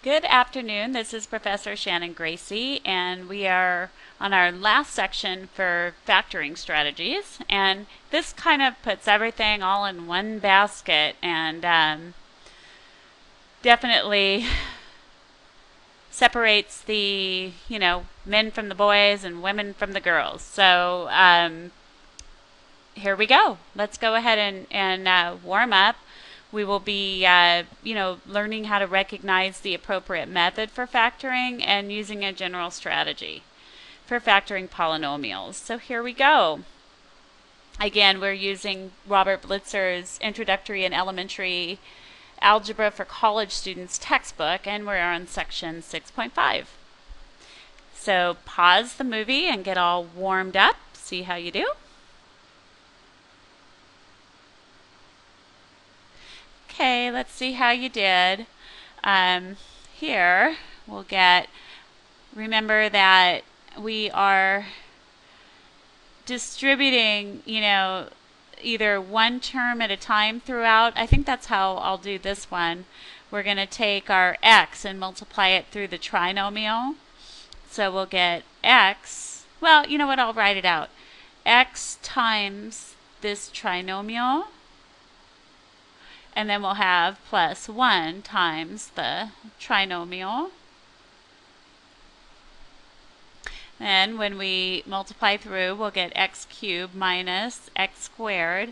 Good afternoon. This is Professor Shannon Gracie, and we are on our last section for factoring strategies. And this kind of puts everything all in one basket and definitely separates the, men from the boys and women from the girls. So here we go. Let's go ahead and warm up. We will be, learning how to recognize the appropriate method for factoring and using a general strategy for factoring polynomials. So here we go. Again, we're using Robert Blitzer's Introductory and Elementary Algebra for College Students textbook, and we're on section 6.5. So pause the movie and get all warmed up. See how you do. Okay, let's see how you did. Here we'll remember that we are distributing, either one term at a time throughout. I think that's how I'll do this one. We're going to take our x and multiply it through the trinomial. So we'll get x, well, you know what, I'll write it out. X times this trinomial. And then we'll have plus 1 times the trinomial. Then when we multiply through, we'll get x cubed minus x squared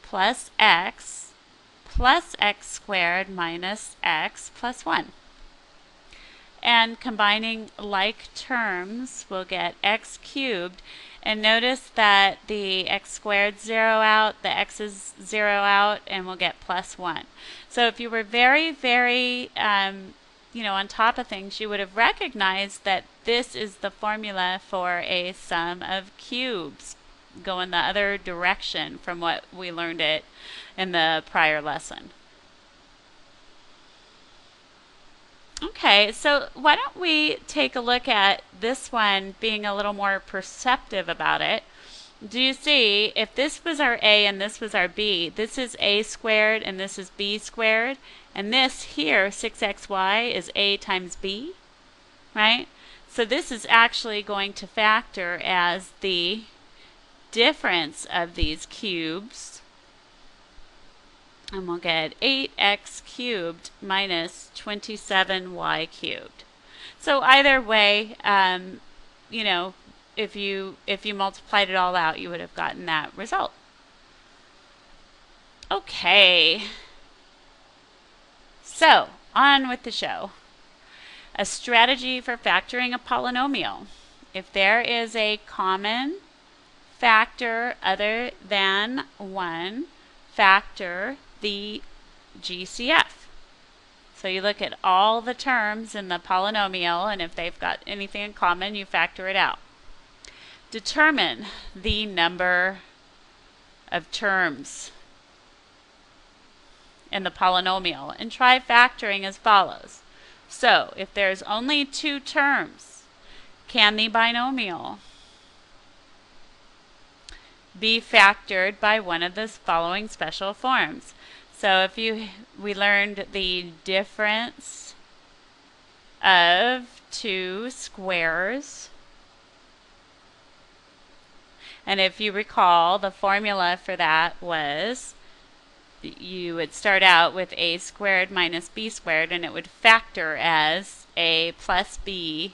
plus x squared minus x plus 1. And combining like terms, we'll get x cubed. And notice that the x squared 0 out, the x's 0 out, and we'll get plus 1. So if you were very, very, on top of things, you would have recognized that this is the formula for a sum of cubes, going the other direction from what we learned it in the prior lesson. Okay, so why don't we take a look at this one, being a little more perceptive about it. Do you see, if this was our a and this was our b, this is a squared and this is b squared, and this here, 6xy, is a times b, right? So this is actually going to factor as the difference of these cubes. And we'll get 8x cubed minus 27y cubed. So either way, if you multiplied it all out, you would have gotten that result. Okay. So, on with the show. A strategy for factoring a polynomial. If there is a common factor other than 1, factor the GCF. So you look at all the terms in the polynomial, and if they've got anything in common, you factor it out. Determine the number of terms in the polynomial and try factoring as follows. So if there's only 2 terms, can the binomial be factored by one of the following special forms? So if we learned the difference of 2 squares, and if you recall, the formula for that was you would start out with a squared minus b squared, and it would factor as a plus b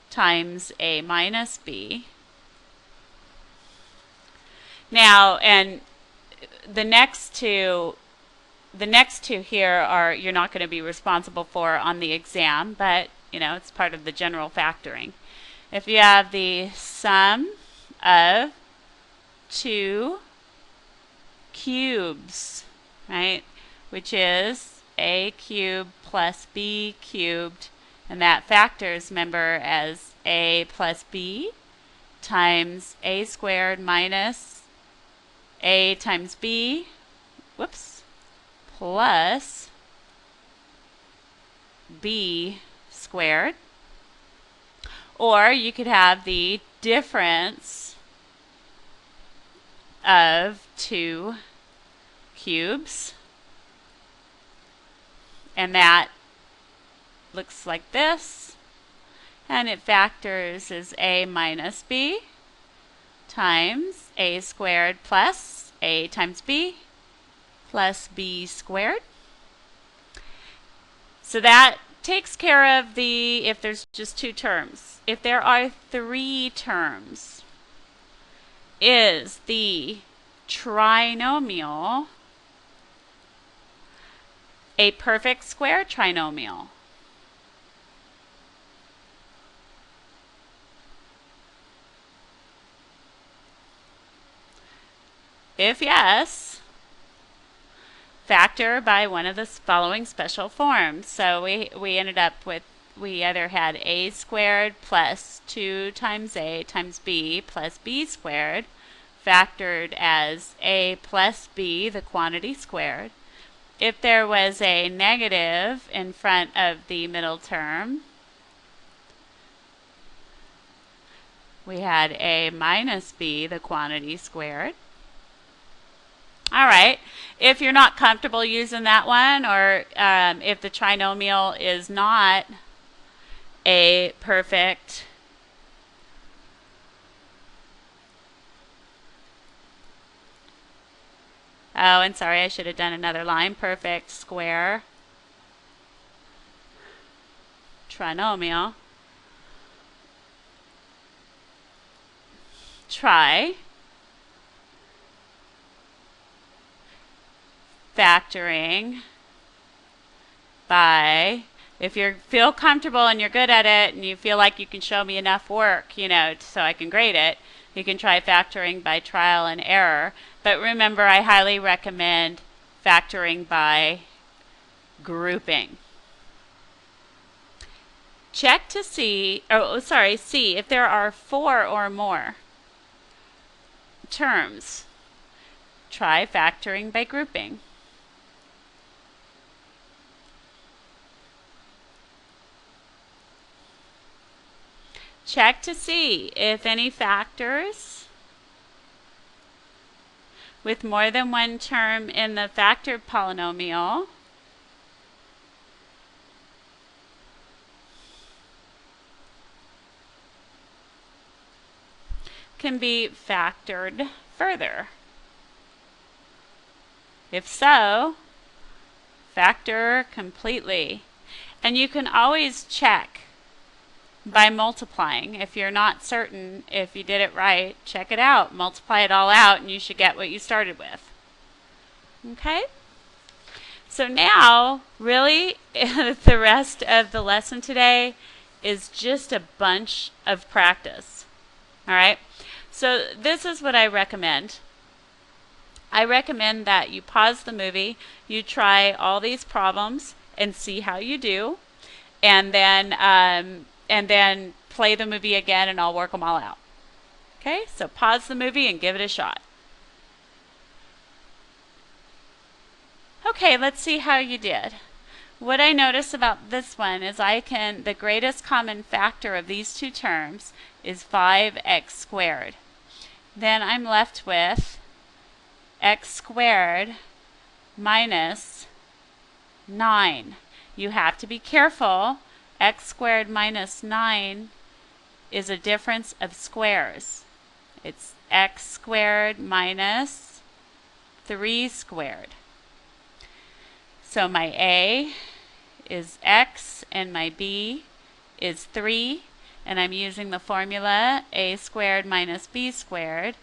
times a minus b. Now, and the next two here are you're not going to be responsible for on the exam, but it's part of the general factoring. If you have the sum of 2 cubes, right, which is a cubed plus b cubed, and that factors, remember, as a plus b times a squared minus a times b, plus b squared. Or you could have the difference of 2 cubes, and that looks like this. And it factors as a minus b times a squared plus a times b plus b squared. So that takes care of the, if there's just two terms. If there are three terms, is the trinomial a perfect square trinomial? If yes, factor by one of the following special forms. So we ended up with, we either had a squared plus 2 times a times b plus b squared, factored as a plus b, the quantity squared. If there was a negative in front of the middle term, we had a minus b, the quantity squared. All right, if you're not comfortable using that one, or if the trinomial is not a perfect oh, and sorry, I should have done another line. Perfect square trinomial. Try factoring by, if you feel comfortable and you're good at it and you feel like you can show me enough work, you know, so I can grade it, you can try factoring by trial and error. But remember, I highly recommend factoring by grouping. Check to see, see if there are 4 or more terms. Try factoring by grouping. Check to see if any factors with more than one term in the factored polynomial can be factored further. If so, factor completely. And you can always check by multiplying. If you're not certain if you did it right, check it out. Multiply it all out and you should get what you started with. Okay? So now, really, the rest of the lesson today is just a bunch of practice. All right? So this is what I recommend. I recommend that you pause the movie, you try all these problems and see how you do, and then play the movie again and I'll work them all out. Okay, so pause the movie and give it a shot. Okay, let's see how you did. What I notice about this one is the greatest common factor of these two terms is 5x squared. Then I'm left with x squared minus 9. You have to be careful. X squared minus 9 is a difference of squares. It's x squared minus 3 squared. So my a is x and my b is 3, and I'm using the formula a squared minus b squared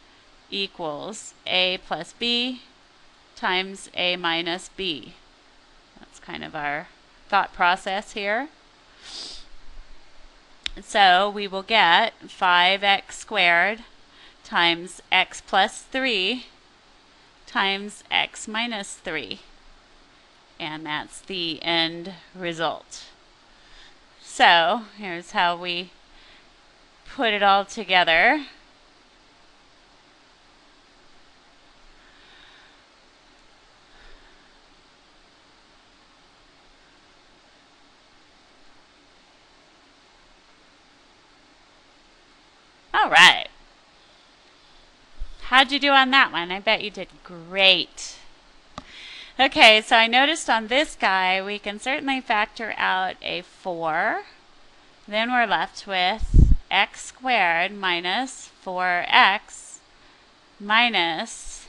equals a plus b times a minus b. That's kind of our thought process here. So we will get 5x squared times x plus 3 times x minus 3. And that's the end result. So here's how we put it all together. All right. How'd you do on that one? I bet you did great. Okay, so I noticed on this guy we can certainly factor out a 4. Then we're left with x squared minus 4x minus,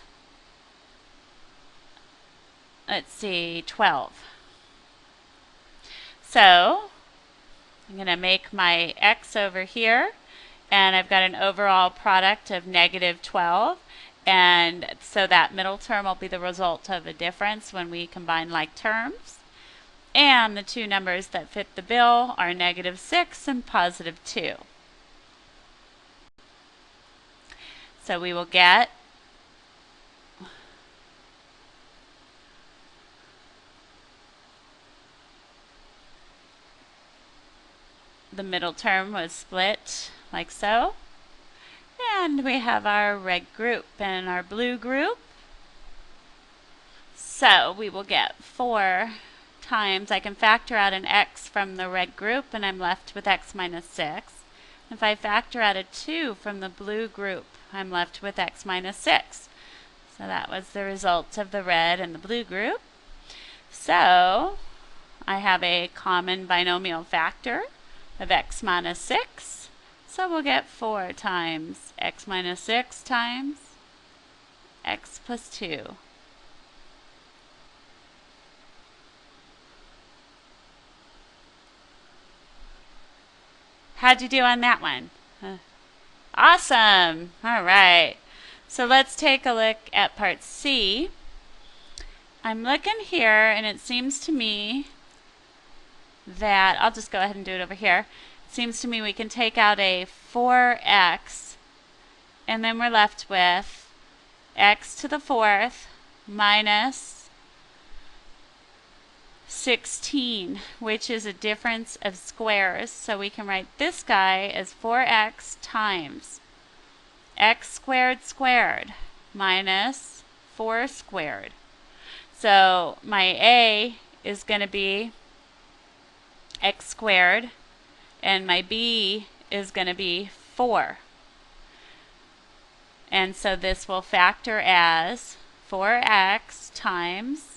let's see, 12. So I'm going to make my x over here, and I've got an overall product of negative 12. And so that middle term will be the result of a difference when we combine like terms. And the two numbers that fit the bill are negative 6 and positive 2. So we will get the middle term was split like so. And we have our red group and our blue group. So we will get 4 times, I can factor out an x from the red group and I'm left with x minus 6. If I factor out a 2 from the blue group, I'm left with x minus 6. So that was the result of the red and the blue group. So I have a common binomial factor of x minus 6. So we'll get 4 times x minus 6 times x plus 2. How'd you do on that one? Awesome! All right. So let's take a look at part C. I'm looking here, and it seems to me that, I'll just go ahead and do it over here. It seems to me we can take out a 4x, and then we're left with x to the 4th minus 16, which is a difference of squares. So we can write this guy as 4x times x squared squared minus 4 squared. So my a is going to be x squared, and my b is going to be 4. And so this will factor as 4x times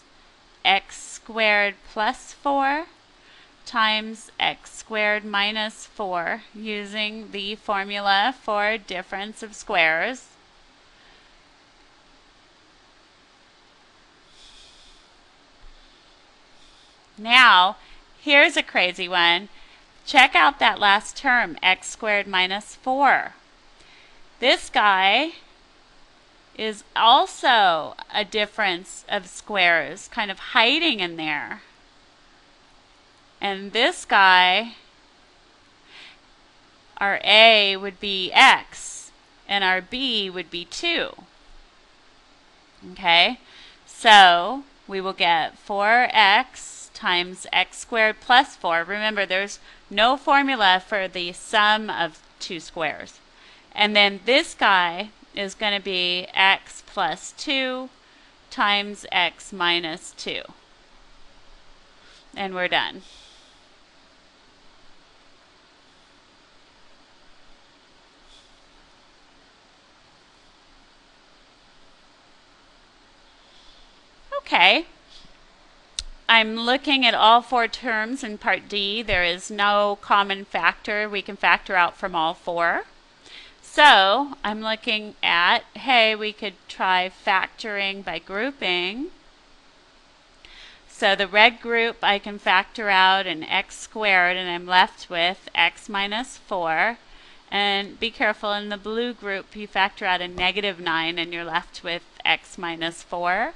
x squared plus 4 times x squared minus 4, using the formula for difference of squares. Now, here's a crazy one. Check out that last term, x squared minus 4. This guy is also a difference of squares, kind of hiding in there. And this guy, our a would be x, and our b would be 2. Okay, so we will get 4x times x squared plus 4. Remember, there's no formula for the sum of two squares. And then this guy is going to be x plus 2 times x minus 2. And we're done. Okay. I'm looking at all 4 terms in part D. There is no common factor we can factor out from all 4. So I'm looking at, hey, we could try factoring by grouping. So the red group, I can factor out an x squared, and I'm left with x minus 4. And be careful, in the blue group, you factor out a negative 9, and you're left with x minus 4.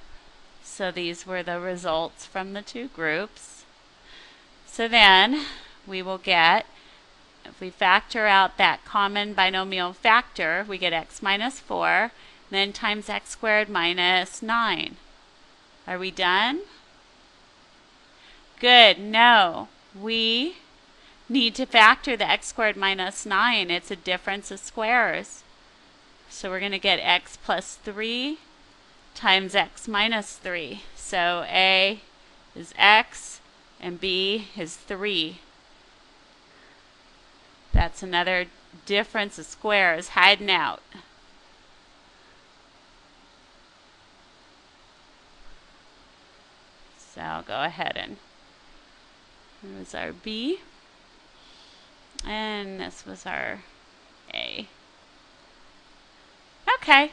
So these were the results from the two groups. So then we will get, if we factor out that common binomial factor, we get x minus 4, then times x squared minus 9. Are we done? Good. No. We need to factor the x squared minus 9. It's a difference of squares. So we're going to get x plus 3 times x minus 3. So a is x and b is 3. That's another difference of squares hiding out. So I'll go ahead and here's our B. And this was our A. Okay.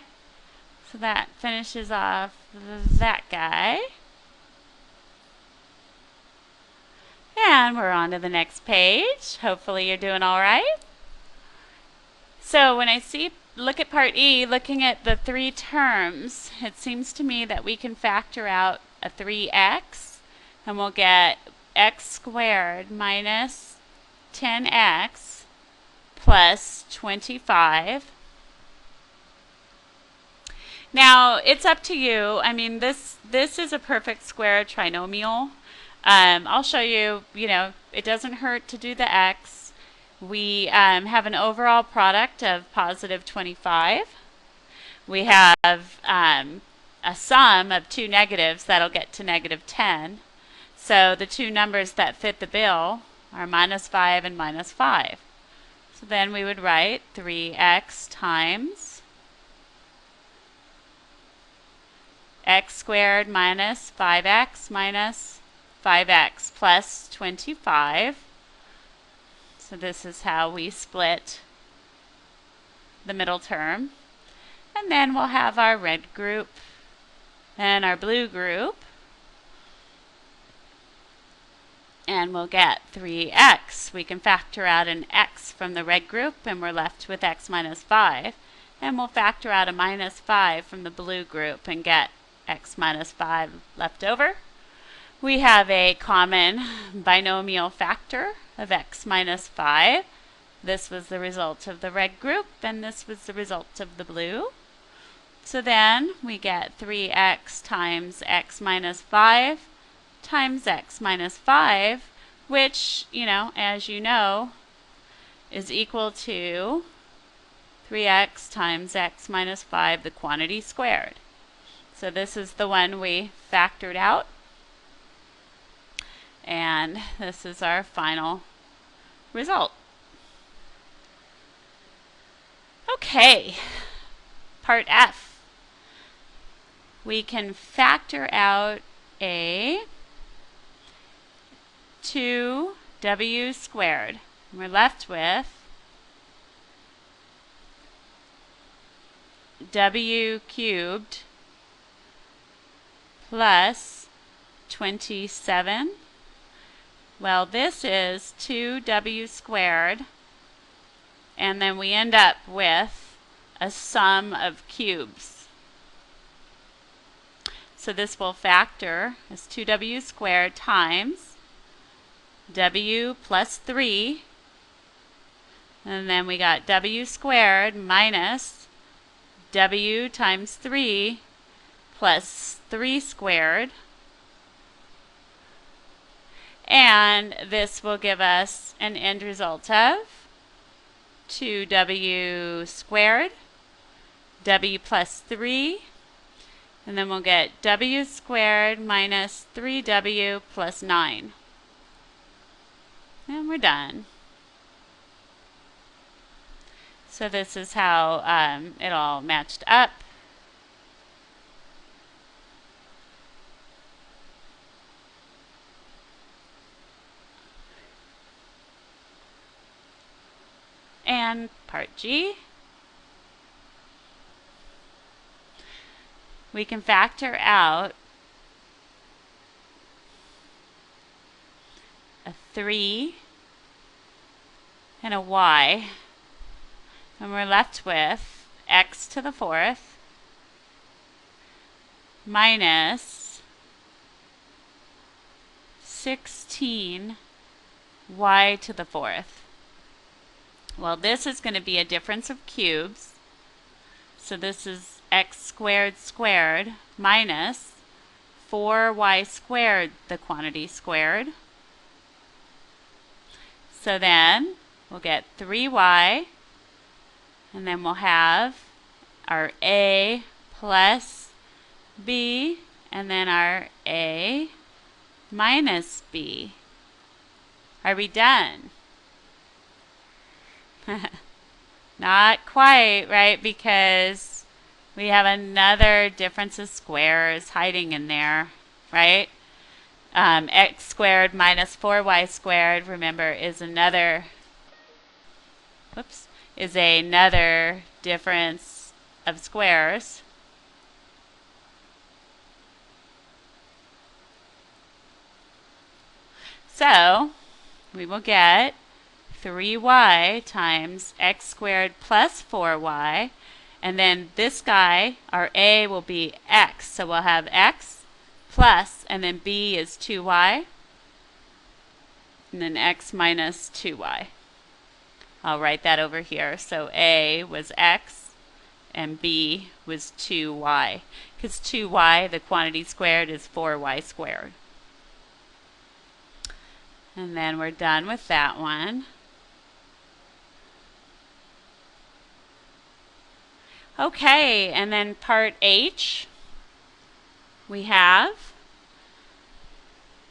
So that finishes off that guy. And we're on to the next page. Hopefully you're doing all right. So when I look at part E, looking at the three terms, it seems to me that we can factor out a 3x, and we'll get x squared minus 10x plus 25. Now, it's up to you. I mean, this is a perfect square trinomial. I'll show you, it doesn't hurt to do the x. We have an overall product of positive 25. We have a sum of two negatives that'll get to negative 10. So the two numbers that fit the bill are minus 5 and minus 5. So then we would write 3x times x squared minus 5x plus 25. So this is how we split the middle term. And then we'll have our red group and our blue group. And we'll get 3x. We can factor out an x from the red group, and we're left with x minus 5. And we'll factor out a minus 5 from the blue group and get x minus 5 left over. We have a common binomial factor of x minus 5. This was the result of the red group, and this was the result of the blue. So then we get 3x times x minus 5 times x minus 5, which, as you know, is equal to 3x times x minus 5, the quantity squared. So this is the one we factored out. And this is our final result. Okay, part F. We can factor out a 2w squared. We're left with w cubed plus 27. Well, this is 2w squared, and then we end up with a sum of cubes. So this will factor as 2w squared times w plus 3, and then we got w squared minus w times 3 plus 3 squared. And this will give us an end result of 2w squared, w plus 3, and then we'll get w squared minus 3w plus 9. And we're done. So this is how it all matched up. And part G, we can factor out a 3 and a y, and we're left with x to the 4th minus 16 y to the 4th. Well, this is going to be a difference of cubes. So this is x squared squared minus 4y squared, the quantity squared. So then we'll get 3y, and then we'll have our a plus b, and then our a minus b. Are we done? Not quite, right? Because we have another difference of squares hiding in there, right? X squared minus 4y squared, remember, is another difference of squares. So we will get 3y times x squared plus 4y. And then this guy, our a, will be x. So we'll have x plus, and then b is 2y. And then x minus 2y. I'll write that over here. So a was x, and b was 2y. Because 2y, the quantity squared, is 4y squared. And then we're done with that one. Okay, and then part H, we have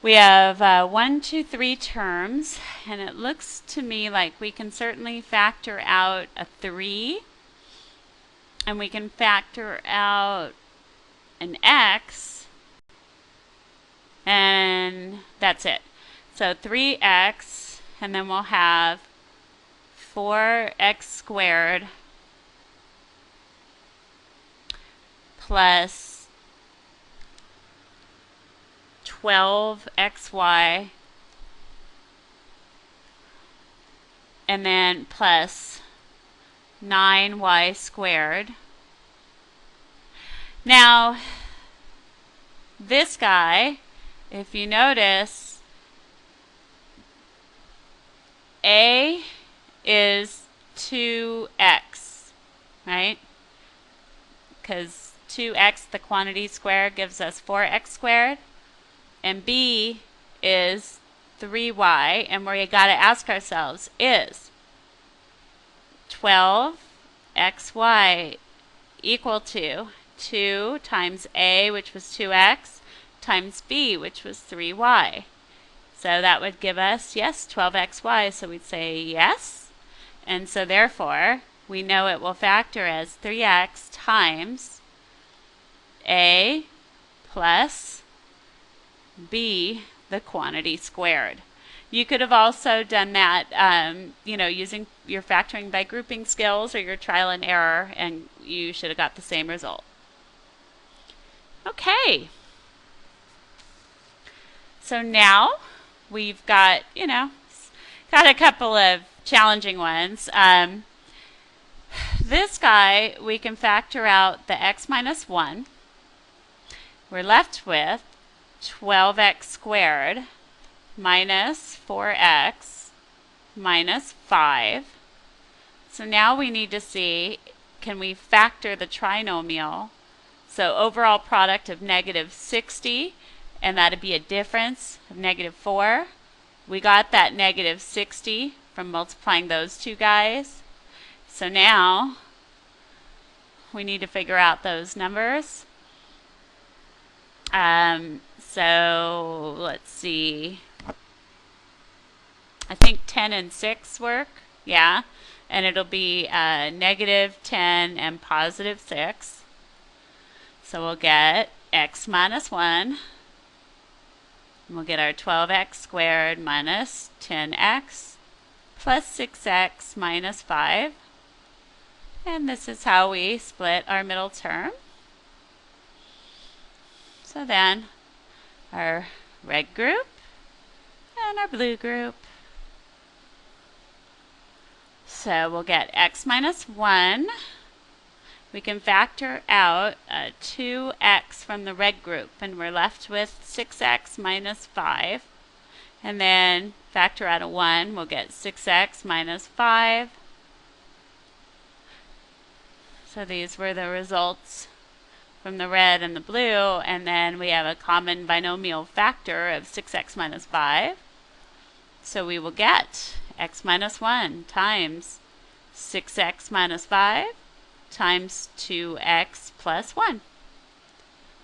1, 2, 3 terms, and it looks to me like we can certainly factor out a 3, and we can factor out an x, and that's it. So 3x, and then we'll have 4x squared plus 12xy, and then plus 9y squared. Now, this guy, if you notice, a is 2x, right? Because 2x, the quantity squared, gives us 4x squared. And b is 3y. And we got to ask ourselves, is 12xy equal to 2 times a, which was 2x, times b, which was 3y? So that would give us, yes, 12xy. So we'd say yes. And so therefore, we know it will factor as 3x times a plus b, the quantity squared. You could have also done that, using your factoring by grouping skills or your trial and error, and you should have got the same result. Okay. So now we've got, got a couple of challenging ones. This guy, we can factor out the x minus 1. We're left with 12x squared minus 4x minus 5. So now we need to see, can we factor the trinomial? So overall product of negative 60, and that would be a difference of negative 4. We got that negative 60 from multiplying those two guys. So now we need to figure out those numbers. So let's see. I think 10 and 6 work. Yeah. And it'll be negative 10 and positive 6. So we'll get x minus 1. And we'll get our 12x squared minus 10x plus 6x minus 5. And this is how we split our middle term. So then our red group and our blue group. So we'll get x minus 1. We can factor out 2x from the red group, and we're left with 6x minus 5. And then factor out a 1, we'll get 6x minus 5. So these were the results from the red and the blue, and then we have a common binomial factor of 6x minus 5. So we will get x minus 1 times 6x minus 5 times 2x plus 1.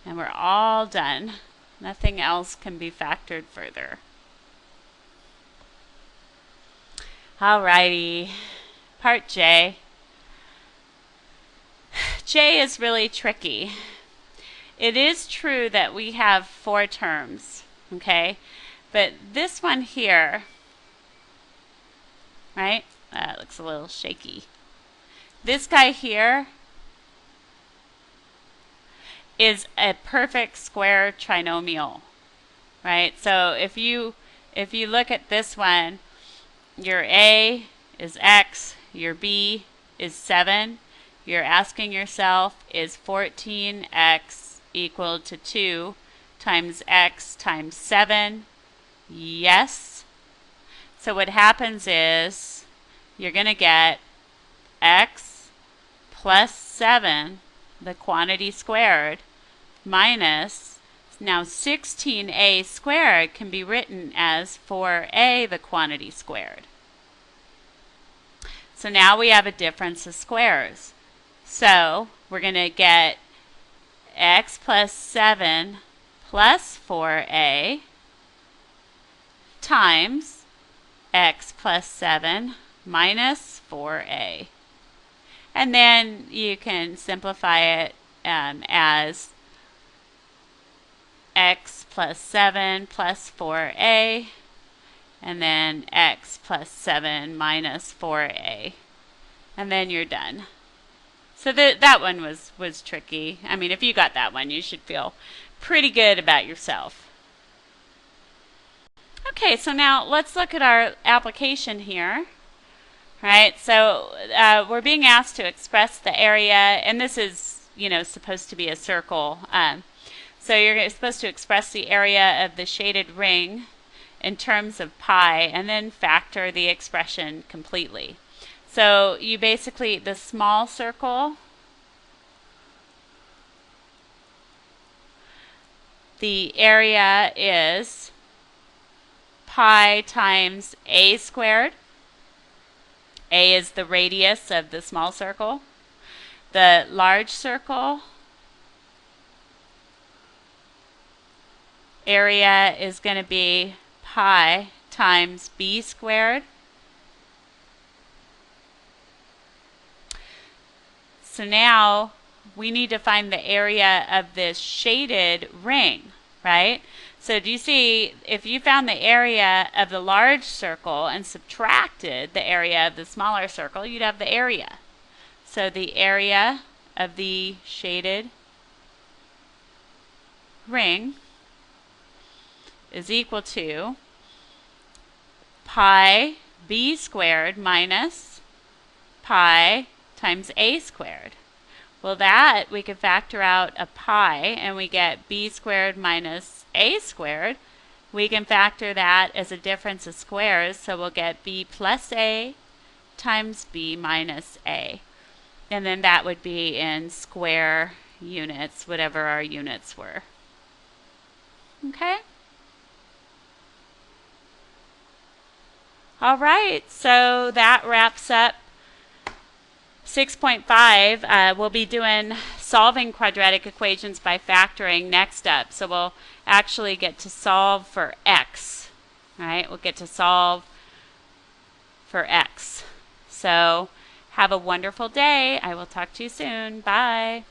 And we're all done. Nothing else can be factored further. Alrighty, part J. J is really tricky. It is true that we have 4 terms, Okay, but this one here, right? That looks a little shaky. This guy here is a perfect square trinomial, right? So if you look at this one, your A is x, your B is 7. You're asking yourself, is 14x equal to 2 times x times 7? Yes. So what happens is you're going to get x plus 7, the quantity squared, minus, now 16a squared can be written as 4a, the quantity squared. So now we have a difference of squares. So we're going to get x plus 7 plus 4a times x plus 7 minus 4a. And then you can simplify it as x plus 7 plus 4a, and then x plus 7 minus 4a. And then you're done. So that one was tricky. I mean, if you got that one, you should feel pretty good about yourself. Okay, so now let's look at our application here. Right, so we're being asked to express the area, and this is, supposed to be a circle. So you're supposed to express the area of the shaded ring in terms of pi, and then factor the expression completely. So you basically, the small circle, the area is pi times a squared. A is the radius of the small circle. The large circle area is going to be pi times b squared. So now we need to find the area of this shaded ring, right? So do you see, if you found the area of the large circle and subtracted the area of the smaller circle, you'd have the area. So the area of the shaded ring is equal to pi b squared minus pi times a squared. Well, that we could factor out a pi, and we get b squared minus a squared. We can factor that as a difference of squares, so we'll get b plus a times b minus a. And then that would be in square units, whatever our units were. Okay? All right, so that wraps up 6.5. We'll be doing solving quadratic equations by factoring next up. So we'll actually get to solve for x. All right, we'll get to solve for x. So have a wonderful day. I will talk to you soon. Bye.